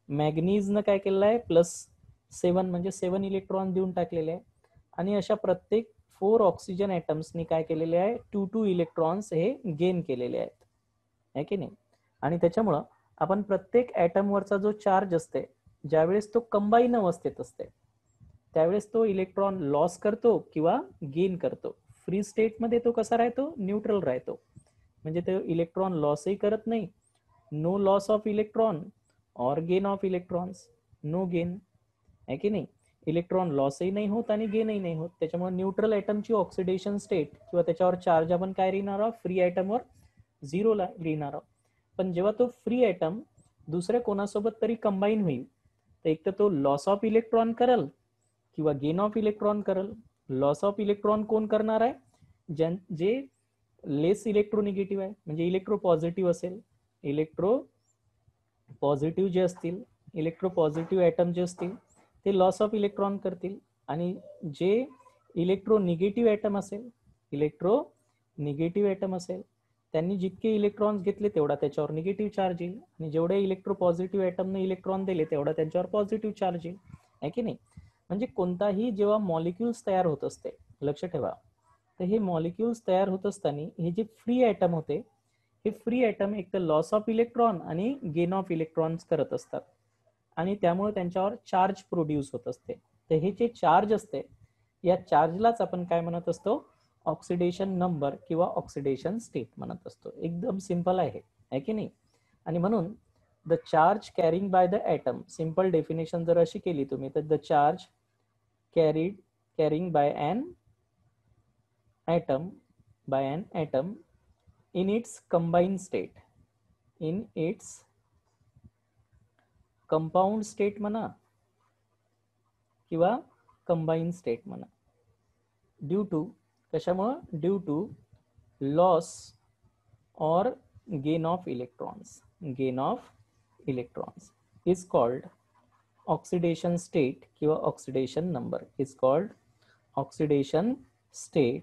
मॅग्नीजनं काय केलेलं आहे +7 म्हणजे 7 इलेक्ट्रॉन देऊन टाकलेले आहे, आणि अशा प्रत्येक 4 ऑक्सिजन ॲटम्सनी काय केलेले आहे 2 इलेक्ट्रॉन्स हे गेन केलेले आहेत, आहे की नाही. आणि त्याच्यामुळं आपण प्रत्येक ॲटमवरचा जो चार्ज असते, ज्यावेळेस तो कंबाईन अवस्थेत असते त्यावेळेस तो इलेक्ट्रॉन लॉस करतो किंवा गेन करतो. फ्री स्टेटमध्ये तो कसा राहतो, न्यूट्रल राहतो, म्हणजे तो इलेक्ट्रॉन लॉसही करत नाही, नो लॉस ऑफ इलेक्ट्रॉन और gain of electrons, no gain, आहे की नाही. इलेक्ट्रॉन लॉसही नाही होत आणि गेनही नाही होत. त्याच्यामुळे न्यूट्रल ॲटमची ऑक्सिडेशन स्टेट किंवा त्याच्यावर चार्ज आपण काय लिहिणार आहोत, फ्री ॲटमवर 0 लिहिणार आहोत. पण जेव्हा तो फ्री ॲटम दुसऱ्या कोणासोबत तरी कंबाईन होईल, तर एक तर तो लॉस ऑफ इलेक्ट्रॉन करल किंवा गेन ऑफ इलेक्ट्रॉन करल. लॉस ऑफ इलेक्ट्रॉन कोण करणार आहे, जे लेस इलेक्ट्रोनिगेटिव्ह आहे, म्हणजे इलेक्ट्रो पॉझिटिव्ह असेल. इलेक्ट्रो पॉझिटिव्ह जे असतील, इलेक्ट्रो पॉझिटिव्ह ॲटम जे असतील ते लॉस ऑफ इलेक्ट्रॉन करतील, आणि जे इलेक्ट्रो निगेटिव्ह ॲटम असेल, इलेक्ट्रो निगेटिव्ह ॲटम असेल, त्यांनी जितके इलेक्ट्रॉन्स घेतले तेवढा त्याच्यावर निगेटिव्ह चार्ज येईल, आणि जेवढे इलेक्ट्रो पॉझिटिव्ह ॲटमने इलेक्ट्रॉन दिले तेवढा त्यांच्यावर पॉझिटिव्ह चार्ज येईल, आहे की नाही. म्हणजे कोणताही जेव्हा मॉलिक्युल्स तयार होत असते, लक्ष ठेवा, तर हे मॉलिक्युल्स तयार होत असताना हे जे फ्री ॲटम होते, हे फ्री ॲटम एक तर लॉस ऑफ इलेक्ट्रॉन आणि गेन ऑफ इलेक्ट्रॉन्स करत असतात, आणि त्यामुळे त्यांच्यावर चार्ज प्रोड्यूस होत असते. तर हे जे चार्ज असते, या चार्जलाच आपण काय म्हणत असतो, ऑक्सिडेशन नंबर किंवा ऑक्सिडेशन स्टेट म्हणत असतो. एकदम सिंपल आहे की नाही. आणि म्हणून the charge carrying by the atom, simple definition जर अशी केली तुम्ही, तर the charge carrying by an atom in its combined state, in its compound state म्हणा किंवा combined state म्हणा, ड्यू टू कशामुळं, ड्यू टू लॉस और gain of electrons is called oxidation state किंवा oxidation number, is called oxidation state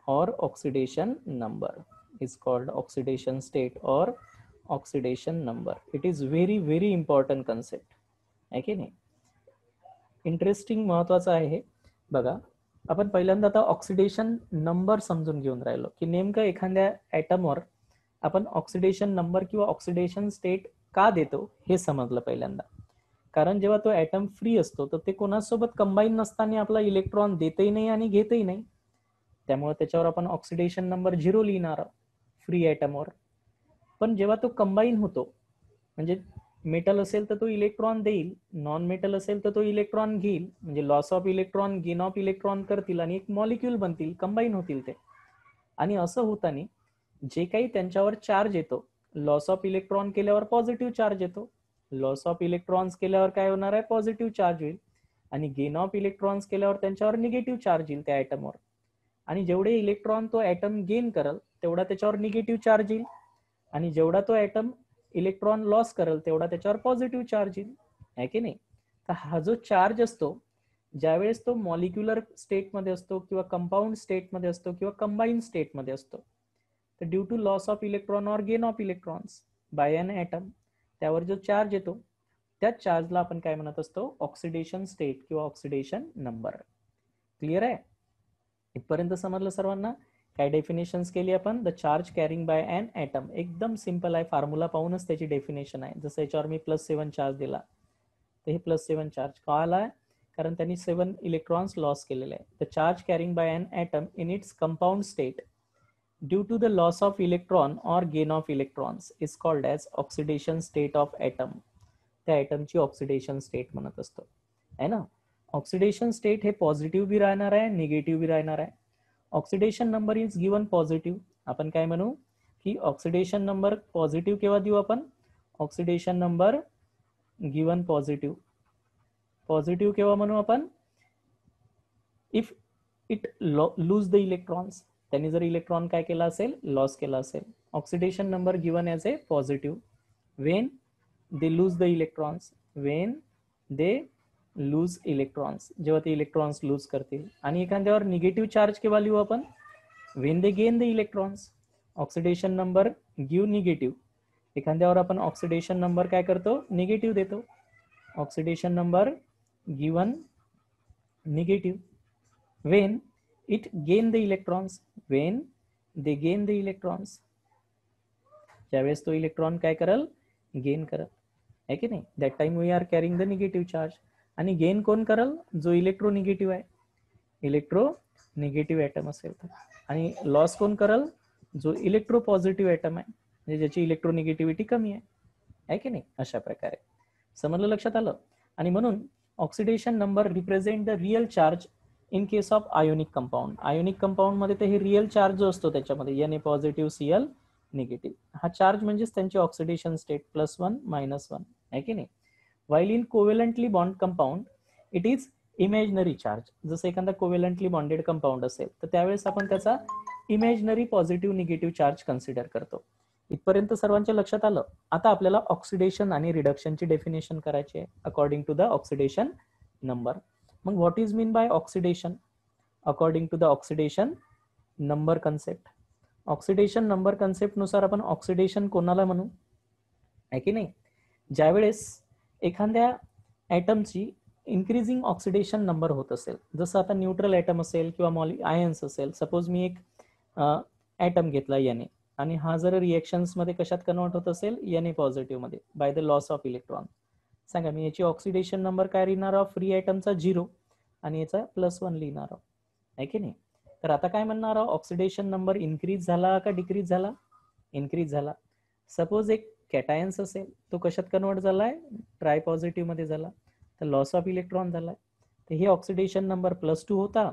और oxidation number, is called oxidation state or oxidation number. It is very important concept, आहे की नाही. Interesting महत्वाचं आहे हे. बघा, आपण पहिल्यांदा आता ऑक्सिडेशन नंबर समजून घेऊन राहिलो, की नेमकं एखाद्या ॲटमवर आपण ऑक्सिडेशन नंबर किंवा ऑक्सिडेशन स्टेट का देतो हे समजलं पहिल्यांदा. कारण जेव्हा तो ॲटम फ्री असतो तर ते कोणासोबत कंबाईन नसताना आपला इलेक्ट्रॉन देतही नाही आणि घेतही नाही, त्यामुळे त्याच्यावर आपण ऑक्सिडेशन नंबर 0 लिहिणार आहोत फ्री ॲटमवर. पण जेव्हा तो कंबाईन होतो, म्हणजे मेटल असेल तर तो इलेक्ट्रॉन देईल, नॉन मेटल असेल तर तो इलेक्ट्रॉन घेईल, म्हणजे loss of electron gain of electron करतील आणि एक मॉलिक्यूल बनतील, कंबाईन होतील ते. आणि असं होताना जे काही त्यांच्यावर चार्ज येतो, लॉस ऑफ इलेक्ट्रॉन केल्यावर पॉझिटिव्ह चार्ज येतो, लॉस ऑफ इलेक्ट्रॉन्स केल्यावर काय होणार आहे, पॉझिटिव्ह चार्ज होईल, आणि गेन ऑफ इलेक्ट्रॉन्स केल्यावर त्यांच्यावर निगेटिव्ह चार्ज येईल त्या ॲटमवर. आणि जेवढे इलेक्ट्रॉन तो ॲटम गेन करल तेवढा त्याच्यावर निगेटिव्ह चार्ज येईल, आणि जेवढा तो ॲटम इलेक्ट्रॉन लॉस करेल तेवढा त्याच्यावर पॉझिटिव्ह चार्ज येईल, आहे की नाही. तर हा जो चार्ज असतो, ज्यावेळेस तो मॉलिक्युलर स्टेटमध्ये असतो किंवा कंपाऊंड स्टेटमध्ये असतो किंवा कंबाईन स्टेटमध्ये असतो, तर due to loss of electron और gain of electrons by an atom, त्यावर जो चार्ज येतो त्या चार्जला आपण काय म्हणत असतो, ऑक्सिडेशन स्टेट किंवा ऑक्सिडेशन नंबर. क्लिअर आहे, इथपर्यंत समजलं सर्वांना. काय डेफिनेशन्स केली आपण, the charge carrying by an atom, एकदम सिंपल आहे, फॉर्म्युला पाहूनच त्याची डेफिनेशन आहे. जसं याच्यावर मी +7 चार्ज दिला, तर हे +7 चार्ज का आला आहे, कारण त्यांनी 7 इलेक्ट्रॉन्स लॉस केलेले आहे. The charge carrying by an atom in its compound state due to the loss of electron और gain of electrons is called as oxidation state of atom. त्या ॲटमची ऑक्सिडेशन स्टेट म्हणत असतो, आहे ना. ऑक्सिडेशन स्टेट हे पॉझिटिव्ह बी राहणार आहे, निगेटिव्ह बी राहणार आहे. Oxidation number is given positive. आपण काय म्हणू की ऑक्सिडेशन नंबर पॉझिटिव्ह केव्हा देऊ आपण, oxidation number given positive. Positive केव्हा म्हणू आपण, if it lose the electrons, त्यांनी जर इलेक्ट्रॉन काय केला असेल, लॉस केला असेल. Oxidation number given as A positive when they lose the electrons, when they lose electrons, जेव्हा ते इलेक्ट्रॉन्स लूज करतील. आणि एखाद्यावर निगेटिव्ह चार्ज केव्हा लिहू आपण, when they gain the electrons. Oxidation number give negative, एखाद्यावर आपण ऑक्सिडेशन नंबर काय करतो, निगेटिव्ह देतो. Oxidation number given negative when it gain the electrons, when they gain the electrons, ज्यावेळेस तो इलेक्ट्रॉन काय करल, गेन करल, आहे की नाही. That time we are carrying the negative charge. आणि गेन कोण करल, जो इलेक्ट्रोनिगेटिव्ह आहे, इलेक्ट्रोनिगेटिव्ह ॲटम असेल तर. आणि लॉस कोण करल, जो इलेक्ट्रो पॉझिटिव्ह ॲटम आहे, म्हणजे ज्याची इलेक्ट्रोनिगेटिव्हिटी कमी आहे की नाही. अशा प्रकारे समजलं, लक्षात आलं. आणि म्हणून oxidation number represent the real charge in case of ionic compound. Ionic compound मध्ये ते हे रिअल चार्ज जो असतो त्याच्यामध्ये Na पॉझिटिव्ह Cl निगेटिव्ह, हा चार्ज म्हणजेच त्यांची ऑक्सिडेशन स्टेट +1 -1 आहे की नाही. While in covalently bond compound it is imaginary charge. जसं एखादा कोव्हॅलंटली बॉन्डेड कंपाऊंड असेल तर त्यावेळेस आपण त्याचा imaginary positive negative charge consider करतो. इथपर्यंत सर्वांच्या लक्षात आलं. आता आपल्याला ऑक्सिडेशन आणि रिडक्शनची डेफिनेशन करायची आहे according to the oxidation number. मग what is mean by oxidation according to the oxidation number concept. Oxidation number concept नुसार आपण ऑक्सिडेशन कोणाला म्हणू, आहे की नाही, ज्यावेळेस एखाद्या ॲटमची इन्क्रीजिंग ऑक्सिडेशन नंबर होत असेल. जसं आता न्यूट्रल ॲटम असेल किंवा आयन्स असेल. सपोज मी एक ॲटम घेतला Na, आणि हा जर रिएक्शन्समध्ये कशात कन्वर्ट होत असेल, Na पॉझिटिव्ह मध्ये by the loss of electron. सांगा, मी याची ऑक्सिडेशन नंबर काय लिहिणार आहोत, फ्री आयटमचा 0 आणि याचा +1 लिहिणार आहोत, आहे की नाही. तर आता काय म्हणणार आहोत, ऑक्सिडेशन नंबर इन्क्रीज झाला का डिक्रीज झाला, इन्क्रीज झाला. सपोज एक कॅटायन्स असेल, तो कशात कन्वर्ट झालाय, ट्राय पॉझिटिव्ह मध्ये झाला, तर लॉस ऑफ इलेक्ट्रॉन झालाय. तर हे ऑक्सिडेशन नंबर +2 होता,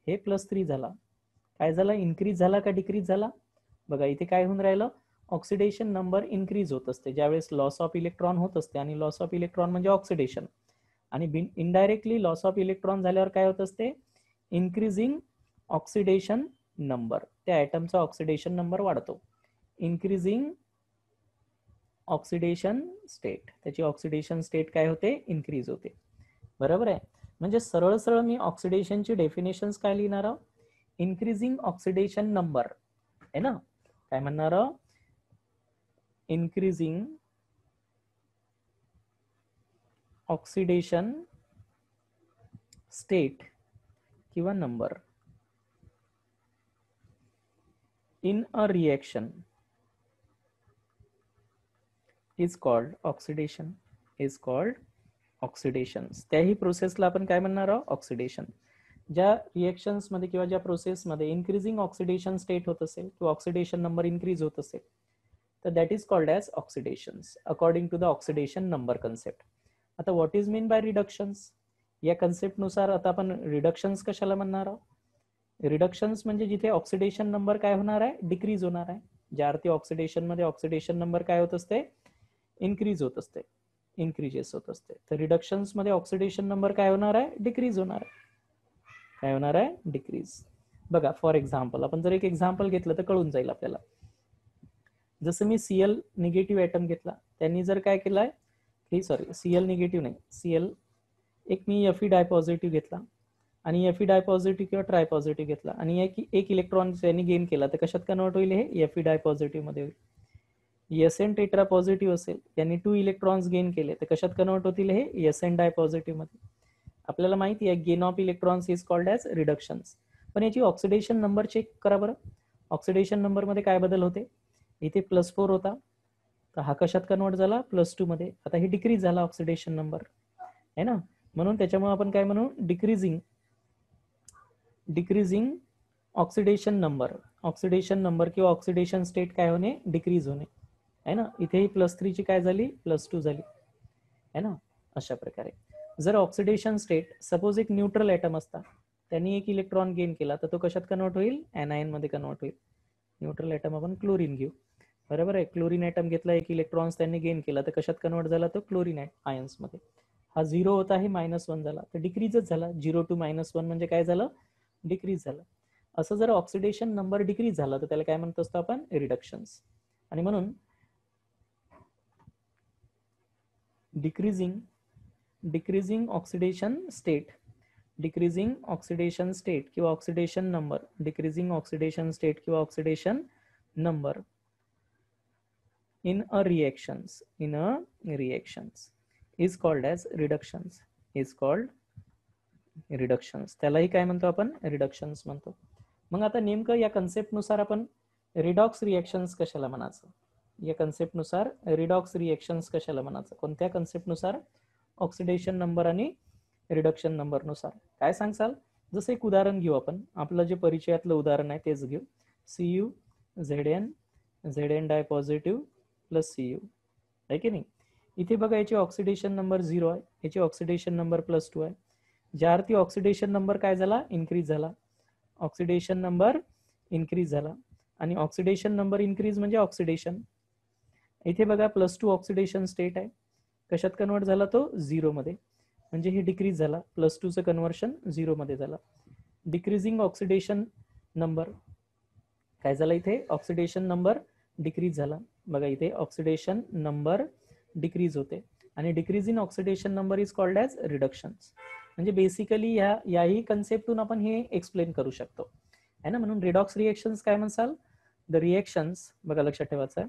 हे +3 झाला. काय झाला, इन्क्रीज झाला का डिक्रीज झाला. बघा इथे काय होऊन राहिलं, ऑक्सिडेशन नंबर इन्क्रीज होत असते ज्यावेळेस लॉस ऑफ इलेक्ट्रॉन होत असते. आणि लॉस ऑफ इलेक्ट्रॉन म्हणजे ऑक्सिडेशन. आणि इनडायरेक्टली लॉस ऑफ इलेक्ट्रॉन झाल्यावर काय होत असते, इन्क्रीजिंग ऑक्सिडेशन नंबर, त्या ॲटमचा ऑक्सिडेशन नंबर वाढतो. इन्क्रीजिंग ऑक्सिडेशन स्टेट, त्याची ऑक्सिडेशन स्टेट काय होते, इन्क्रीज होते. बरोबर आहे. म्हणजे सरळ सरळ मी ऑक्सिडेशनची डेफिनेशन्स काय लिहिणार आहोत, इन्क्रीजिंग ऑक्सिडेशन नंबर आहे ना. काय म्हणणार आहोत, इन्क्रीजिंग ऑक्सिडेशन स्टेट किंवा number in a reaction is called oxidation, is called oxidation. त्याही प्रोसेसला आपण काय म्हणणार आहोत, ऑक्सिडेशन. ज्या रिएक्शन्स मध्ये किंवा ज्या प्रोसेसमध्ये इन्क्रीजिंग ऑक्सिडेशन स्टेट होत असेल किंवा ऑक्सिडेशन नंबर इन्क्रीज होत असेल, तर that is called as oxidations according to the oxidation number concept. आता what is mean by reductions, या कन्सेप्टनुसार आता आपण रिडक्शन्स कशाला म्हणणार आहोत. रिडक्शन्स म्हणजे जिथे ऑक्सिडेशन नंबर काय होणार आहे, डिक्रीज होणार आहे. ज्या अर्थी ऑक्सिडेशन मध्ये ऑक्सिडेशन नंबर काय होत असते, इन्क्रीज होत असते, इन्क्रीजेस होत असते. तर रिडक्शन्स मध्ये ऑक्सिडेशन नंबर काय होणार आहे, डिक्रीज होणार आहे. काय होणार आहे, डिक्रीज. बघा फॉर एक्झाम्पल, आपण जर एक एक्झाम्पल घेतलं तर कळून जाईल आपल्याला. जसं मी Cl निगेटिव्ह ॲटम घेतला, त्यांनी जर काय केलंय, Cl निगेटिव्ह नाही, Cl एक मी Fe डायपॉझिटिव्ह घेतला आणि Fe डायपॉझिटिव्ह किंवा ट्राय पॉझिटिव्ह घेतला आणि एक इलेक्ट्रॉन त्यांनी गेन केला, तर कशात कन्वर्ट होईल, हे Fe डायपॉझिटिव्ह मध्ये होईल. Sn टेट्रा पॉझिटिव्ह असेल, त्यांनी 2 इलेक्ट्रॉन्स गेन केले, तर कशात कन्वर्ट होतील, हे Sn डायपॉझिटिव्ह मध्ये. आपल्याला माहिती आहे gain of electrons is called as reductions. पण याची ऑक्सिडेशन नंबर चेक करा बरं. ऑक्सिडेशन नंबर मध्ये काय बदल होते, इथे +4 होता, तर हा कशात कन्वर्ट झाला, +2 मध्ये. आता हे डिक्रीज झाला ऑक्सिडेशन नंबर, आहे ना. म्हणून त्याच्यामुळे आपण काय म्हणू, decreasing oxidation number. Oxidation number किंवा ऑक्सिडेशन स्टेट काय होणे, डिक्रीज होणे, आहे ना. इथेही +3 ची काय झाली, +2 झाली, आहे ना. अशा प्रकारे जर ऑक्सिडेशन स्टेट, सपोज एक न्यूट्रल ॲटम असता, त्यांनी एक इलेक्ट्रॉन गेन केला तर तो कशात कन्वर्ट होईल, एनायन मध्ये कन्वर्ट होईल. न्यूट्रल ॲटम आपण क्लोरीन घेऊ, बरोबर आहे. क्लोरीन ॲटम घेतला, एक इलेक्ट्रॉन्स त्यांनी गेन केला तर कशात कन्वर्ट झाला, तो क्लोरीन आयन्स मध्ये. हा 0 होता, हे -1 झाला तर डिक्रीजच झाला. 0 to -1 म्हणजे काय झालं, डिक्रीज झालं. असं जर ऑक्सिडेशन नंबर डिक्रीज झाला तर त्याला काय म्हणत असतो आपण, रिडक्शन्स. आणि म्हणून decreasing oxidation state, decreasing oxidation state किंवा oxidation number, decreasing oxidation state किंवा oxidation number in a reactions is called as reductions, त्यालाही काय म्हणतो आपण, रिडक्शन्स म्हणतो. मग आता नेमकं या कन्सेप्ट नुसार आपण रिडॉक्स रिएक्शन्स कशाला म्हणायचं, या कन्सेप्ट नुसार रिडॉक्स रिएक्शन्स कशाला म्हणायचं, कोणत्या कन्सेप्ट नुसार, ऑक्सिडेशन नंबर आणि रिडक्शन नंबर नुसार. काय सांगसाल, जसं एक उदाहरण घेऊ आपण, आपलं जे परिचयातलं उदाहरण आहे तेच घेऊ. Cu Zn डाय पॉझिटिव्ह प्लस Cu, आहे की नाही. इथे बघा याची ऑक्सिडेशन नंबर 0 आहे, याची ऑक्सिडेशन नंबर +2 आहे. ज्या अर्थी ऑक्सिडेशन नंबर काय झाला, इन्क्रीज झाला. ऑक्सिडेशन नंबर इन्क्रीज झाला आणि ऑक्सिडेशन नंबर इन्क्रीज म्हणजे ऑक्सिडेशन. इथे बघा +2 ऑक्सिडेशन स्टेट आहे, कशात कन्वर्ट झाला तो, 0 मध्ये, म्हणजे हे डिक्रीज झाला. +2चं कन्व्हर्शन 0 मध्ये झाला. डिक्रीजिंग ऑक्सिडेशन नंबर काय झाला, इथे ऑक्सिडेशन नंबर डिक्रीज झाला. बघा इथे ऑक्सिडेशन नंबर डिक्रीज होते आणि decrease in oxidation number is called as reductions. म्हणजे बेसिकली याही कन्सेप्टून आपण हे एक्सप्लेन करू शकतो, आहे ना. म्हणून रिडॉक्स रिएक्शन्स काय म्हणसाल, द रिएक्शन्स, बघा लक्षात ठेवायचं आहे,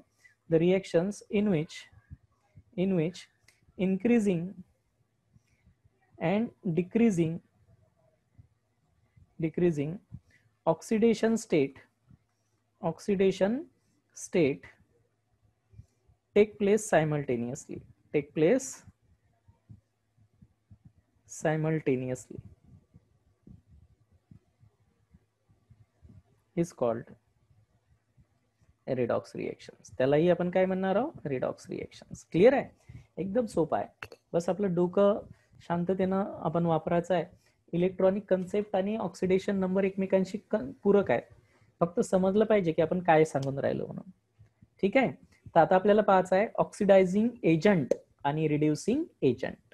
the reactions in which increasing and decreasing oxidation state take place simultaneously is called redox reactions. त्यालाही आपण काय म्हणणार आहोत, रिडॉक्स रिएक्शन्स. क्लिअर आहे, एकदम सोपं आहे. बस आपलं डोकं शांततेनं आपण वापरायचं आहे. इलेक्ट्रॉनिक कन्सेप्ट आणि ऑक्सिडेशन नंबर एकमेकांशी पूरक आहेत, फक्त समजलं पाहिजे की आपण काय सांगून राहिलो म्हणून. ठीक आहे. तर आता आपल्याला पाहायचं आहे ऑक्सिडायझिंग एजंट आणि रिड्युसिंग एजंट.